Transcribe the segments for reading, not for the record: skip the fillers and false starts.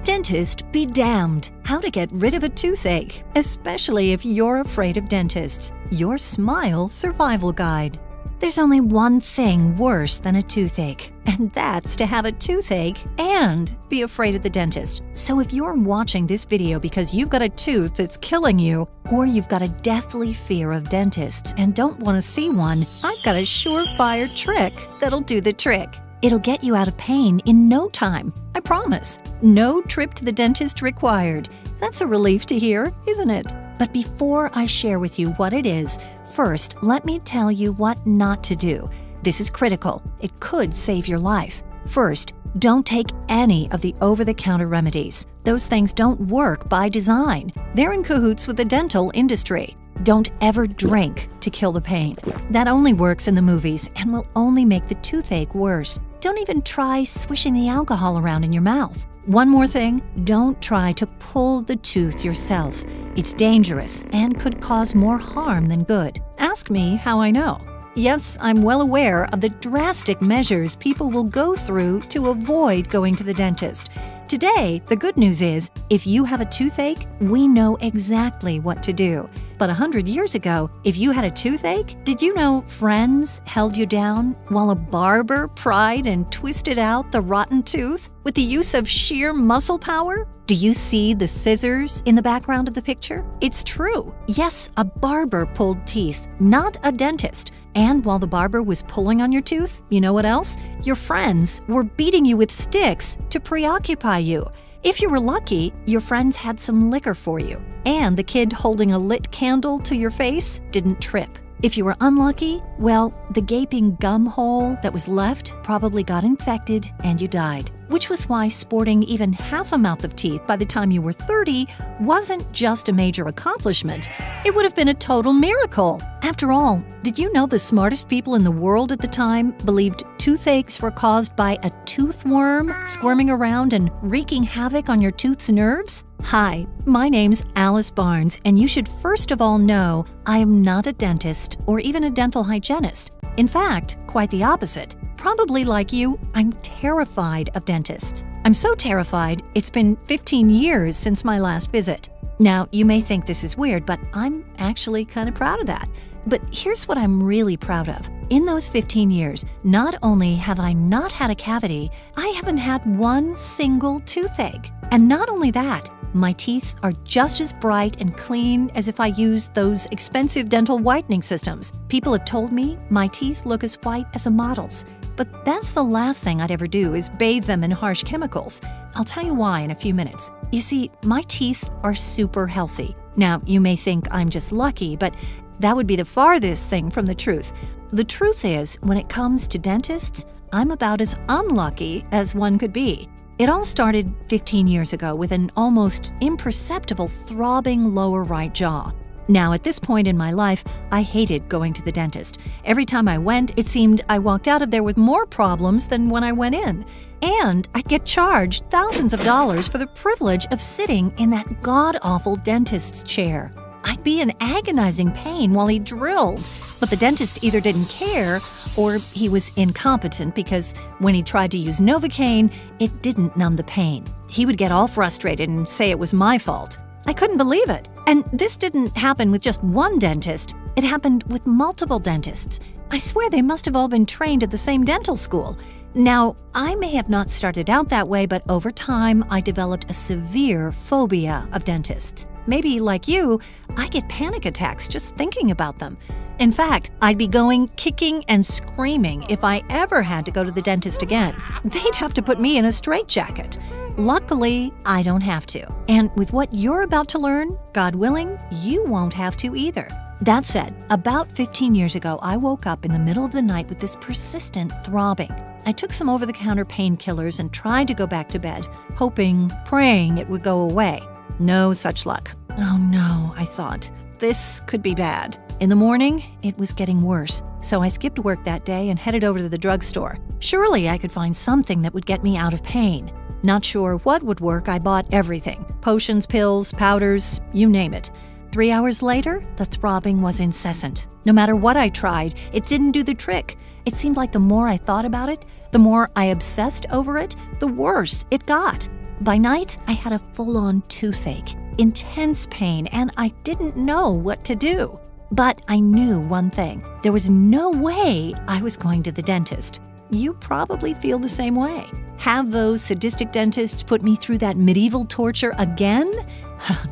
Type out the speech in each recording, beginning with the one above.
Dentist be damned! How to get rid of a toothache, especially if you're afraid of dentists. Your Smile Survival Guide. There's only one thing worse than a toothache, and that's to have a toothache and be afraid of the dentist. So if you're watching this video because you've got a tooth that's killing you, or you've got a deathly fear of dentists and don't want to see one, I've got a surefire trick that'll do the trick. It'll get you out of pain in no time, I promise. No trip to the dentist required. That's a relief to hear, isn't it? But before I share with you what it is, first, let me tell you what not to do. This is critical. It could save your life. First, don't take any of the over-the-counter remedies. Those things don't work by design. They're in cahoots with the dental industry. Don't ever drink to kill the pain. That only works in the movies and will only make the toothache worse. Don't even try swishing the alcohol around in your mouth. One more thing, don't try to pull the tooth yourself. It's dangerous and could cause more harm than good. Ask me how I know. Yes, I'm well aware of the drastic measures people will go through to avoid going to the dentist. Today, the good news is, if you have a toothache, we know exactly what to do. But 100 years ago, if you had a toothache, did you know friends held you down while a barber pried and twisted out the rotten tooth with the use of sheer muscle power? Do you see the scissors in the background of the picture? It's true. Yes, a barber pulled teeth, not a dentist. And while the barber was pulling on your tooth, you know what else? Your friends were beating you with sticks to preoccupy you. If you were lucky, your friends had some liquor for you, and the kid holding a lit candle to your face didn't trip. If you were unlucky, well, the gaping gum hole that was left probably got infected and you died. Which was why sporting even half a mouth of teeth by the time you were 30 wasn't just a major accomplishment. It would have been a total miracle. After all, did you know the smartest people in the world at the time believed toothaches were caused by a tooth worm squirming around and wreaking havoc on your tooth's nerves? Hi, my name's Alice Barnes, and you should first of all know I am not a dentist or even a dental hygienist. In fact, quite the opposite. Probably like you, I'm terrified of dentists. I'm so terrified, it's been 15 years since my last visit. Now, you may think this is weird, but I'm actually kind of proud of that. But here's what I'm really proud of. In those 15 years, not only have I not had a cavity, I haven't had one single toothache. And not only that, my teeth are just as bright and clean as if I used those expensive dental whitening systems. People have told me my teeth look as white as a model's. But that's the last thing I'd ever do is bathe them in harsh chemicals. I'll tell you why in a few minutes. You see, my teeth are super healthy. Now, you may think I'm just lucky, but that would be the farthest thing from the truth. The truth is, when it comes to dentists, I'm about as unlucky as one could be. It all started 15 years ago with an almost imperceptible throbbing lower right jaw. Now, at this point in my life, I hated going to the dentist. Every time I went, it seemed I walked out of there with more problems than when I went in. And I'd get charged thousands of dollars for the privilege of sitting in that god-awful dentist's chair. I'd be in agonizing pain while he drilled, but the dentist either didn't care or he was incompetent because when he tried to use Novocaine, it didn't numb the pain. He would get all frustrated and say it was my fault. I couldn't believe it. And this didn't happen with just one dentist. It happened with multiple dentists. I swear they must have all been trained at the same dental school. Now, I may have not started out that way, but over time, I developed a severe phobia of dentists. Maybe, like you, I get panic attacks just thinking about them. In fact, I'd be going kicking and screaming if I ever had to go to the dentist again. They'd have to put me in a straitjacket. Luckily, I don't have to. And with what you're about to learn, God willing, you won't have to either. That said, about 15 years ago, I woke up in the middle of the night with this persistent throbbing. I took some over-the-counter painkillers and tried to go back to bed, hoping, praying it would go away. No such luck. Oh no, I thought. This could be bad. In the morning, it was getting worse, so I skipped work that day and headed over to the drugstore. Surely I could find something that would get me out of pain. Not sure what would work, I bought everything. Potions, pills, powders, you name it. 3 hours later, the throbbing was incessant. No matter what I tried, it didn't do the trick. It seemed like the more I thought about it, the more I obsessed over it, the worse it got. By night, I had a full-on toothache, intense pain, and I didn't know what to do. But I knew one thing. There was no way I was going to the dentist. You probably feel the same way. Have those sadistic dentists put me through that medieval torture again?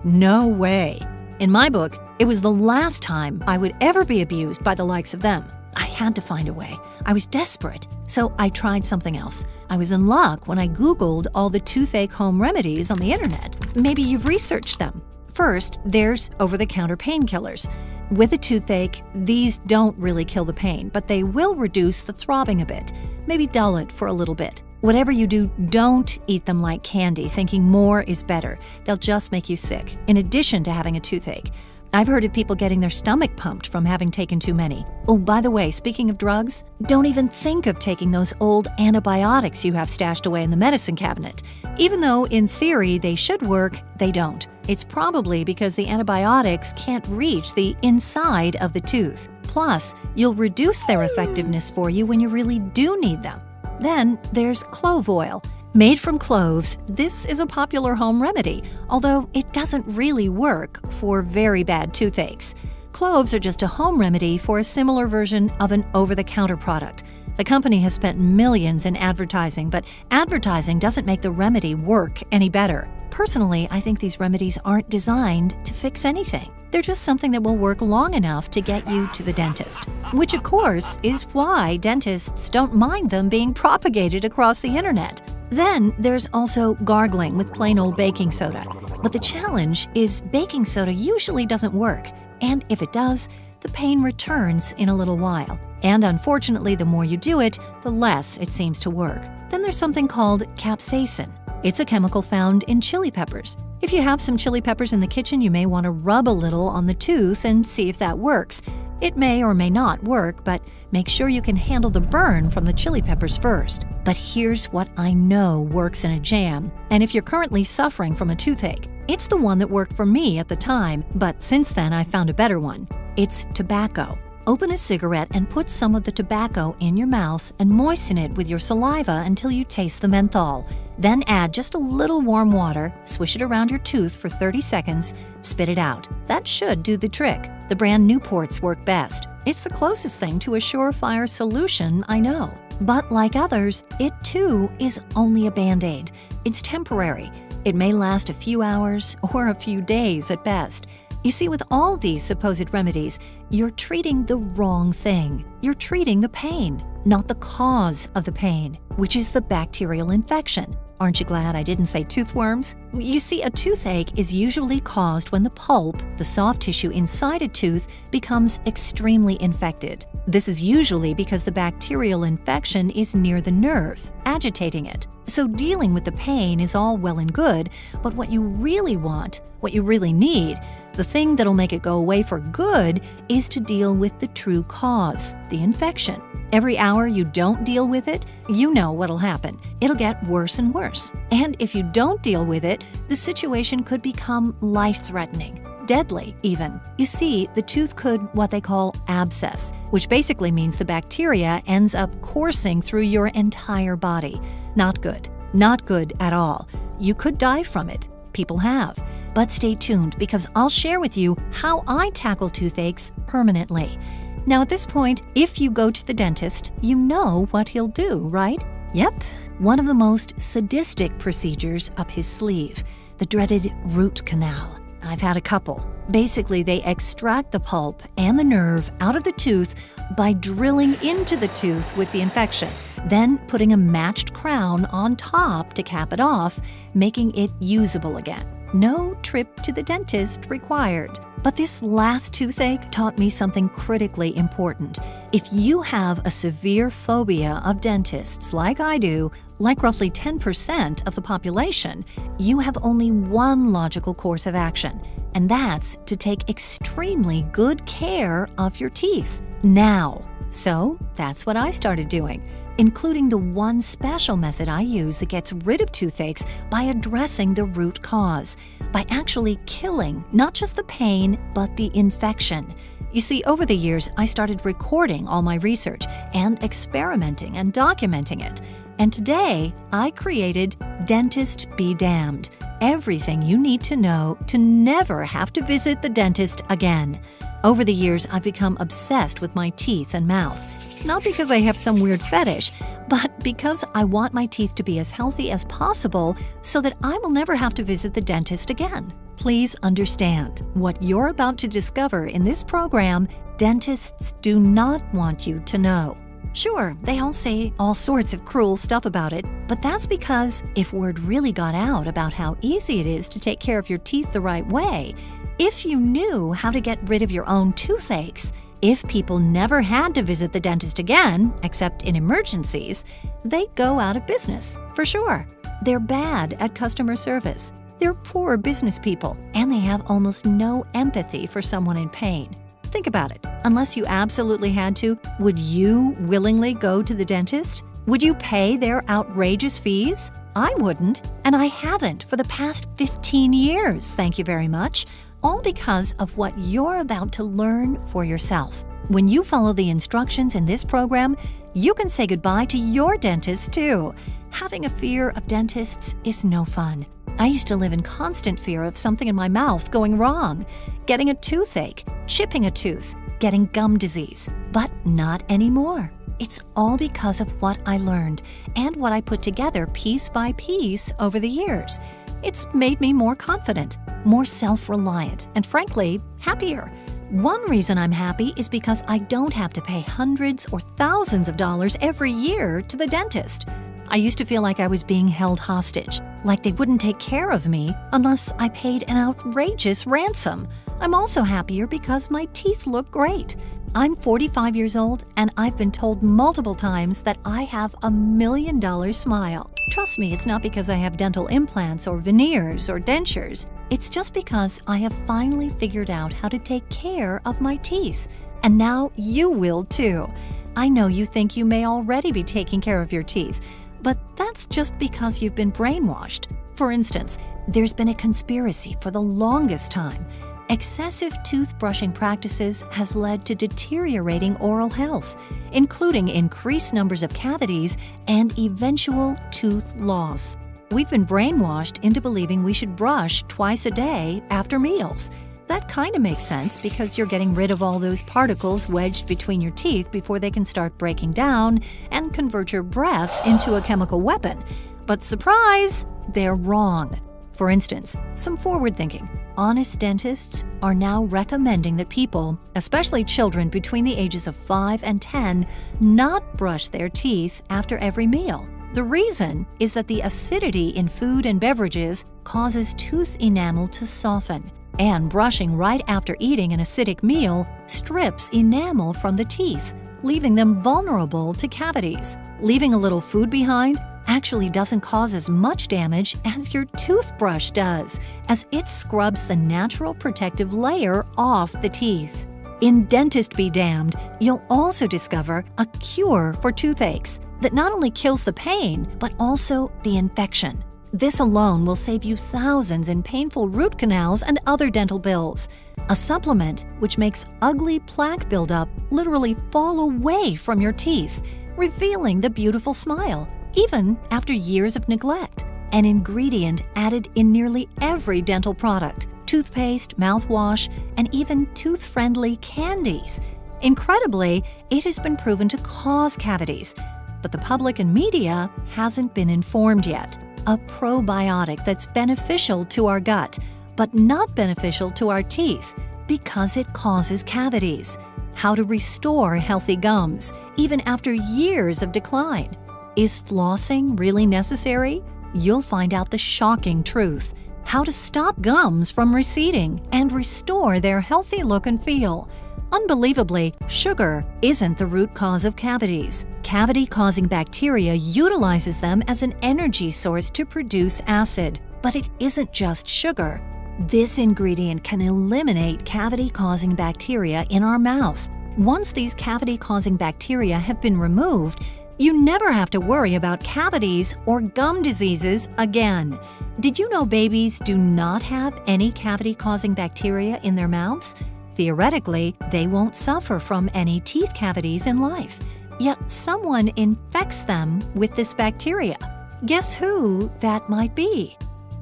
No way. In my book, it was the last time I would ever be abused by the likes of them. I had to find a way. I was desperate, so I tried something else. I was in luck when I Googled all the toothache home remedies on the internet. Maybe you've researched them. First, there's over-the-counter painkillers. With a toothache, these don't really kill the pain, but they will reduce the throbbing a bit, maybe dull it for a little bit. Whatever you do, don't eat them like candy, thinking more is better. They'll just make you sick, in addition to having a toothache. I've heard of people getting their stomach pumped from having taken too many. Oh, by the way, speaking of drugs, don't even think of taking those old antibiotics you have stashed away in the medicine cabinet. Even though, in theory, they should work, they don't. It's probably because the antibiotics can't reach the inside of the tooth. Plus, you'll reduce their effectiveness for you when you really do need them. Then there's clove oil. Made from cloves, this is a popular home remedy, although it doesn't really work for very bad toothaches. Cloves are just a home remedy for a similar version of an over-the-counter product. The company has spent millions in advertising, but advertising doesn't make the remedy work any better. Personally, I think these remedies aren't designed to fix anything. They're just something that will work long enough to get you to the dentist. Which, of course, is why dentists don't mind them being propagated across the internet. Then there's also gargling with plain old baking soda. But the challenge is baking soda usually doesn't work, and if it does, the pain returns in a little while. And unfortunately, the more you do it, the less it seems to work. Then there's something called capsaicin. It's a chemical found in chili peppers. If you have some chili peppers in the kitchen, you may want to rub a little on the tooth and see if that works. It may or may not work, but make sure you can handle the burn from the chili peppers first. But here's what I know works in a jam, and if you're currently suffering from a toothache, it's the one that worked for me at the time, but since then I found a better one. It's tobacco. Open a cigarette and put some of the tobacco in your mouth and moisten it with your saliva until you taste the menthol. Then add just a little warm water, swish it around your tooth for 30 seconds, spit it out. That should do the trick. The brand Newports work best. It's the closest thing to a surefire solution I know. But like others, it too is only a Band-Aid. It's temporary. It may last a few hours or a few days at best. You see, with all these supposed remedies, you're treating the wrong thing. You're treating the pain, not the cause of the pain, which is the bacterial infection. Aren't you glad I didn't say toothworms? You see, a toothache is usually caused when the pulp, the soft tissue inside a tooth, becomes extremely infected. This is usually because the bacterial infection is near the nerve, agitating it. So dealing with the pain is all well and good, but what you really want, what you really need, the thing that'll make it go away for good is to deal with the true cause, the infection. Every hour you don't deal with it, you know what'll happen. It'll get worse and worse. And if you don't deal with it, the situation could become life-threatening, deadly even. You see, the tooth could what they call abscess, which basically means the bacteria ends up coursing through your entire body. Not good. Not good at all. You could die from it. People have. But stay tuned because I'll share with you how I tackle toothaches permanently. Now at this point, if you go to the dentist, you know what he'll do, right? Yep, one of the most sadistic procedures up his sleeve, the dreaded root canal. I've had a couple. Basically, they extract the pulp and the nerve out of the tooth by drilling into the tooth with the infection, then putting a matched crown on top to cap it off, making it usable again. No trip to the dentist required. But this last toothache taught me something critically important. If you have a severe phobia of dentists like I do, like roughly 10% of the population, you have only one logical course of action, and that's to take extremely good care of your teeth now. So that's what I started doing, including the one special method I use that gets rid of toothaches by addressing the root cause, by actually killing not just the pain, but the infection. You see, over the years, I started recording all my research and experimenting and documenting it. And today, I created Dentist Be Damned, everything you need to know to never have to visit the dentist again. Over the years, I've become obsessed with my teeth and mouth. Not because I have some weird fetish, but because I want my teeth to be as healthy as possible so that I will never have to visit the dentist again. Please understand, what you're about to discover in this program, dentists do not want you to know. Sure, they all say all sorts of cruel stuff about it, but that's because if word really got out about how easy it is to take care of your teeth the right way, if you knew how to get rid of your own toothaches, if people never had to visit the dentist again, except in emergencies, they'd go out of business, for sure. They're bad at customer service. They're poor business people, and they have almost no empathy for someone in pain. Think about it. Unless you absolutely had to, would you willingly go to the dentist? Would you pay their outrageous fees? I wouldn't, and I haven't for the past 15 years, thank you very much. All because of what you're about to learn for yourself. When you follow the instructions in this program, you can say goodbye to your dentist too. Having a fear of dentists is no fun. I used to live in constant fear of something in my mouth going wrong, getting a toothache, chipping a tooth, getting gum disease, but not anymore. It's all because of what I learned and what I put together piece by piece over the years. It's made me more confident, more self-reliant, and frankly, happier. One reason I'm happy is because I don't have to pay hundreds or thousands of dollars every year to the dentist. I used to feel like I was being held hostage, like they wouldn't take care of me unless I paid an outrageous ransom. I'm also happier because my teeth look great. I'm 45 years old, and I've been told multiple times that I have a $1 million smile. Trust me, it's not because I have dental implants or veneers or dentures. It's just because I have finally figured out how to take care of my teeth. And now you will too. I know you think you may already be taking care of your teeth, but that's just because you've been brainwashed. For instance, there's been a conspiracy for the longest time. Excessive toothbrushing practices has led to deteriorating oral health, including increased numbers of cavities and eventual tooth loss. We've been brainwashed into believing we should brush twice a day after meals. That kind of makes sense because you're getting rid of all those particles wedged between your teeth before they can start breaking down and convert your breath into a chemical weapon. But surprise, they're wrong. For instance, some forward-thinking, honest dentists are now recommending that people, especially children between the ages of 5 and 10, not brush their teeth after every meal. The reason is that the acidity in food and beverages causes tooth enamel to soften, and brushing right after eating an acidic meal strips enamel from the teeth, leaving them vulnerable to cavities. Leaving a little food behind actually doesn't cause as much damage as your toothbrush does, as it scrubs the natural protective layer off the teeth. In Dentist Be Damned, you'll also discover a cure for toothaches that not only kills the pain, but also the infection. This alone will save you thousands in painful root canals and other dental bills. A supplement which makes ugly plaque buildup literally fall away from your teeth, revealing the beautiful smile, even after years of neglect. An ingredient added in nearly every dental product, toothpaste, mouthwash, and even tooth-friendly candies. Incredibly, it has been proven to cause cavities, but the public and media hasn't been informed yet. A probiotic that's beneficial to our gut, but not beneficial to our teeth because it causes cavities. How to restore healthy gums, even after years of decline. Is flossing really necessary? You'll find out the shocking truth. How to stop gums from receding and restore their healthy look and feel. Unbelievably, sugar isn't the root cause of cavities. Cavity-causing bacteria utilizes them as an energy source to produce acid. But it isn't just sugar. This ingredient can eliminate cavity-causing bacteria in our mouth. Once these cavity-causing bacteria have been removed, you never have to worry about cavities or gum diseases again. Did you know babies do not have any cavity-causing bacteria in their mouths? Theoretically, they won't suffer from any teeth cavities in life. yet someone infects them with this bacteria. Guess who that might be?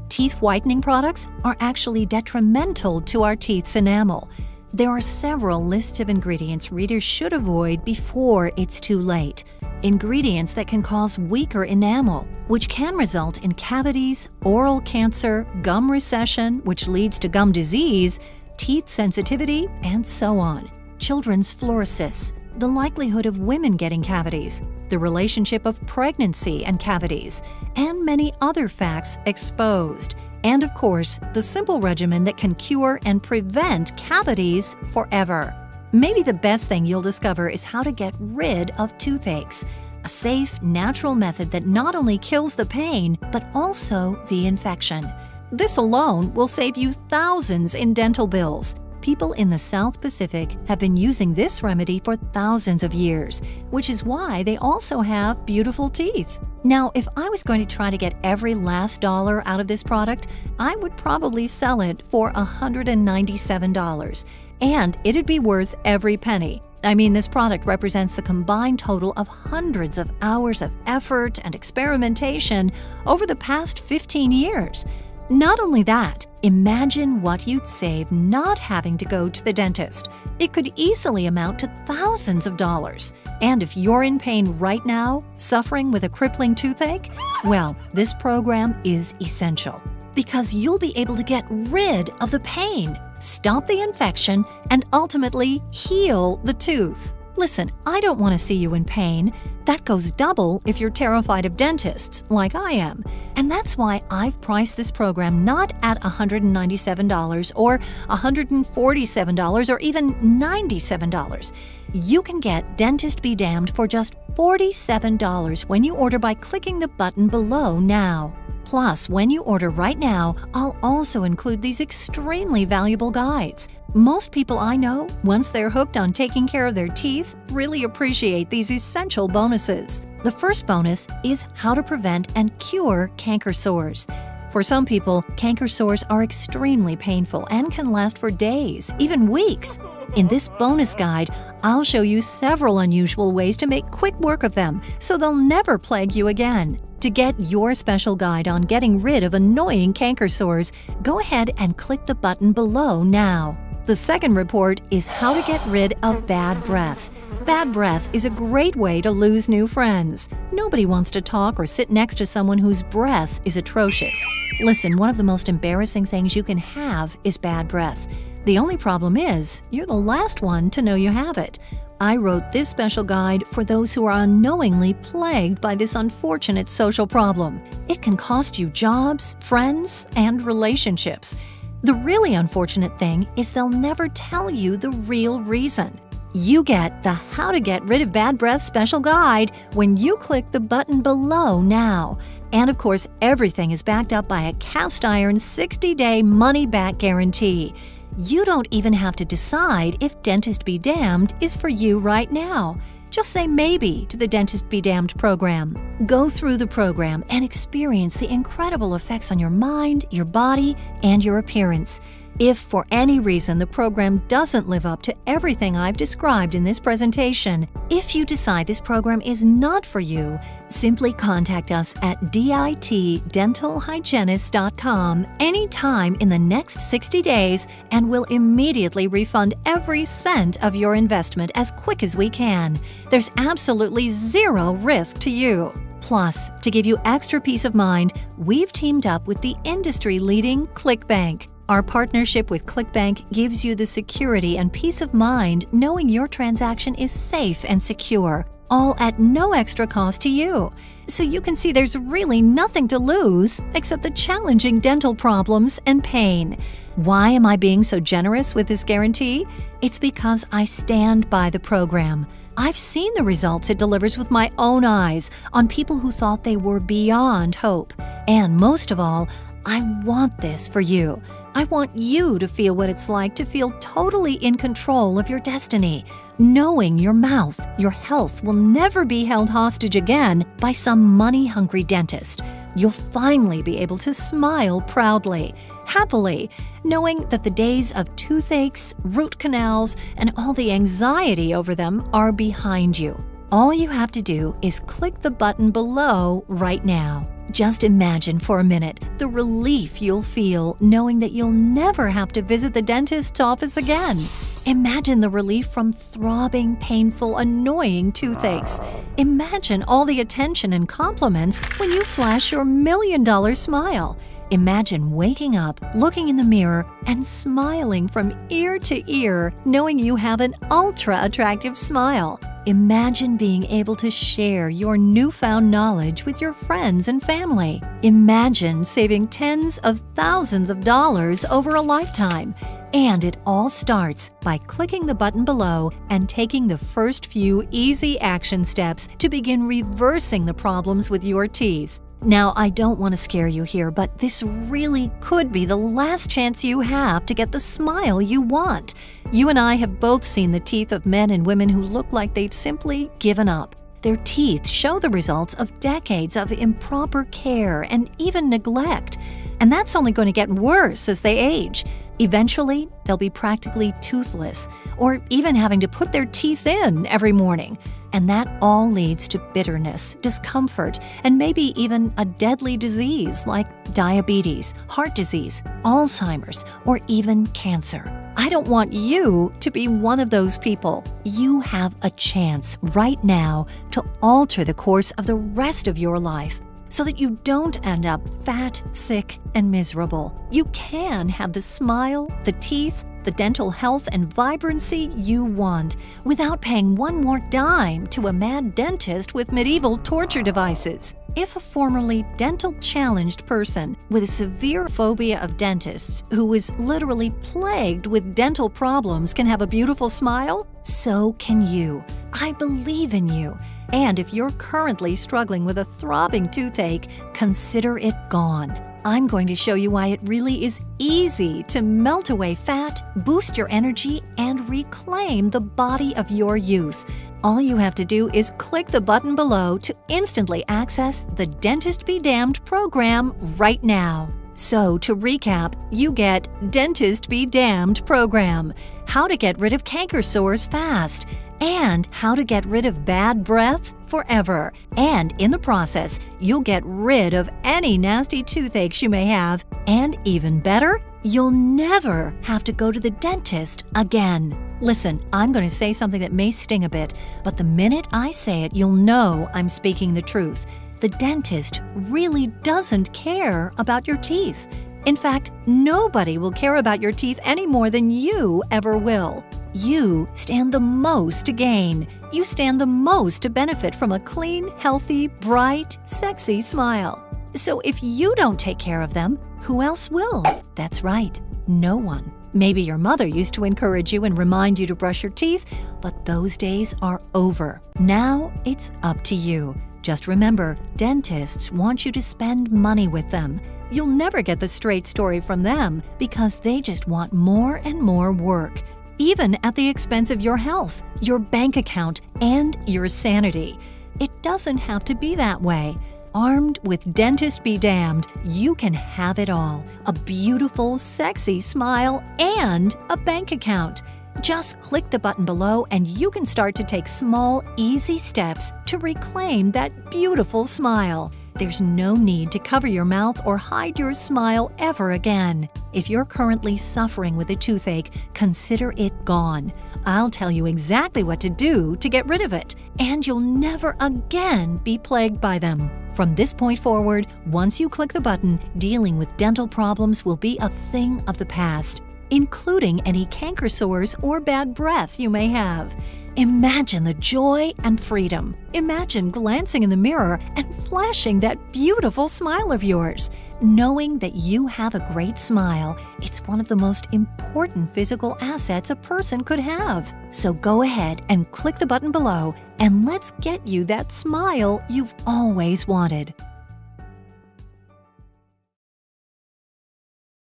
Teeth whitening products are actually detrimental to our teeth's enamel. There are several lists of ingredients readers should avoid before it's too late. Ingredients that can cause weaker enamel, which can result in cavities, oral cancer, gum recession, which leads to gum disease, teeth sensitivity, and so on. Children's fluorosis, the likelihood of women getting cavities, the relationship of pregnancy and cavities, and many other facts exposed. And of course, the simple regimen that can cure and prevent cavities forever. Maybe the best thing you'll discover is how to get rid of toothaches, a safe, natural method that not only kills the pain, but also the infection. This alone will save you thousands in dental bills. People in the South Pacific have been using this remedy for thousands of years, which is why they also have beautiful teeth. Now, if I was going to try to get every last dollar out of this product, I would probably sell it for $197. And it'd be worth every penny. I mean, this product represents the combined total of hundreds of hours of effort and experimentation over the past 15 years. Not only that, imagine what you'd save not having to go to the dentist. It could easily amount to thousands of dollars. And if you're in pain right now, suffering with a crippling toothache, well, this program is essential because you'll be able to get rid of the pain, stop the infection, and ultimately heal the tooth. Listen, I don't want to see you in pain. That goes double if you're terrified of dentists, like I am. And that's why I've priced this program not at $197 or $147 or even $97. You can get Dentist Be Damned for just $47 when you order by clicking the button below now. Plus, when you order right now, I'll also include these extremely valuable guides. Most people I know, once they're hooked on taking care of their teeth, really appreciate these essential bonuses. The first bonus is how to prevent and cure canker sores. For some people, canker sores are extremely painful and can last for days, even weeks. In this bonus guide, I'll show you several unusual ways to make quick work of them so they'll never plague you again. To get your special guide on getting rid of annoying canker sores, go ahead and click the button below now. The second report is how to get rid of bad breath. Bad breath is a great way to lose new friends. Nobody wants to talk or sit next to someone whose breath is atrocious. Listen, one of the most embarrassing things you can have is bad breath. The only problem is, you're the last one to know you have it. I wrote this special guide for those who are unknowingly plagued by this unfortunate social problem. It can cost you jobs, friends, and relationships. The really unfortunate thing is they'll never tell you the real reason. You get the How to Get Rid of Bad Breath special guide when you click the button below now. And of course, everything is backed up by a cast iron 60-day money-back guarantee. You don't even have to decide if Dentist Be Damned is for you right now. Just say maybe to the Dentist Be Damned program. Go through the program and experience the incredible effects on your mind, your body, and your appearance. If for any reason the program doesn't live up to everything I've described in this presentation, if you decide this program is not for you, simply contact us at ditdentalhygienist.com anytime in the next 60 days and we'll immediately refund every cent of your investment as quick as we can. There's absolutely zero risk to you. Plus, to give you extra peace of mind, we've teamed up with the industry-leading ClickBank. Our partnership with ClickBank gives you the security and peace of mind knowing your transaction is safe and secure, all at no extra cost to you. So you can see there's really nothing to lose except the challenging dental problems and pain. Why am I being so generous with this guarantee? It's because I stand by the program. I've seen the results it delivers with my own eyes on people who thought they were beyond hope. And most of all, I want this for you. I want you to feel what it's like to feel totally in control of your destiny, knowing your mouth, your health will never be held hostage again by some money-hungry dentist. You'll finally be able to smile proudly, happily, knowing that the days of toothaches, root canals, and all the anxiety over them are behind you. All you have to do is click the button below right now. Just imagine for a minute the relief you'll feel knowing that you'll never have to visit the dentist's office again. Imagine the relief from throbbing, painful, annoying toothaches. Imagine all the attention and compliments when you flash your $1,000,000 smile. Imagine waking up, looking in the mirror, and smiling from ear to ear, knowing you have an ultra-attractive smile. Imagine being able to share your newfound knowledge with your friends and family. Imagine saving tens of thousands of dollars over a lifetime. And it all starts by clicking the button below and taking the first few easy action steps to begin reversing the problems with your teeth. Now, I don't want to scare you here, but this really could be the last chance you have to get the smile you want. You and I have both seen the teeth of men and women who look like they've simply given up. Their teeth show the results of decades of improper care and even neglect. And that's only going to get worse as they age. Eventually, they'll be practically toothless, or even having to put their teeth in every morning. And that all leads to bitterness, discomfort, and maybe even a deadly disease like diabetes, heart disease, Alzheimer's, or even cancer. I don't want you to be one of those people. You have a chance right now to alter the course of the rest of your life so that you don't end up fat, sick, and miserable. You can have the smile, the teeth, the dental health and vibrancy you want without paying one more dime to a mad dentist with medieval torture devices. If a formerly dental-challenged person with a severe phobia of dentists who is literally plagued with dental problems can have a beautiful smile, so can you. I believe in you. And if you're currently struggling with a throbbing toothache, consider it gone. I'm going to show you why it really is easy to melt away fat, boost your energy, and reclaim the body of your youth. All you have to do is click the button below to instantly access the Dentist Be Damned program right now. So, to recap, you get Dentist Be Damned program, how to get rid of canker sores fast, and how to get rid of bad breath forever. And in the process, you'll get rid of any nasty toothaches you may have. And even better, you'll never have to go to the dentist again. Listen, I'm going to say something that may sting a bit, but the minute I say it, you'll know I'm speaking the truth. The dentist really doesn't care about your teeth. In fact, nobody will care about your teeth any more than you ever will. You stand the most to gain. You stand the most to benefit from a clean, healthy, bright, sexy smile. So if you don't take care of them, who else will? That's right, no one. Maybe your mother used to encourage you and remind you to brush your teeth, but those days are over. Now it's up to you. Just remember, dentists want you to spend money with them. You'll never get the straight story from them because they just want more and more work, even at the expense of your health, your bank account, and your sanity. It doesn't have to be that way. Armed with Dentist Be Damned, you can have it all: a beautiful, sexy smile and a bank account. Just click the button below and you can start to take small, easy steps to reclaim that beautiful smile. There's no need to cover your mouth or hide your smile ever again. If you're currently suffering with a toothache, consider it gone. I'll tell you exactly what to do to get rid of it, and you'll never again be plagued by them. From this point forward, once you click the button, dealing with dental problems will be a thing of the past, including any canker sores or bad breath you may have. Imagine the joy and freedom. Imagine glancing in the mirror and flashing that beautiful smile of yours. Knowing that you have a great smile, it's one of the most important physical assets a person could have. So go ahead and click the button below and let's get you that smile you've always wanted.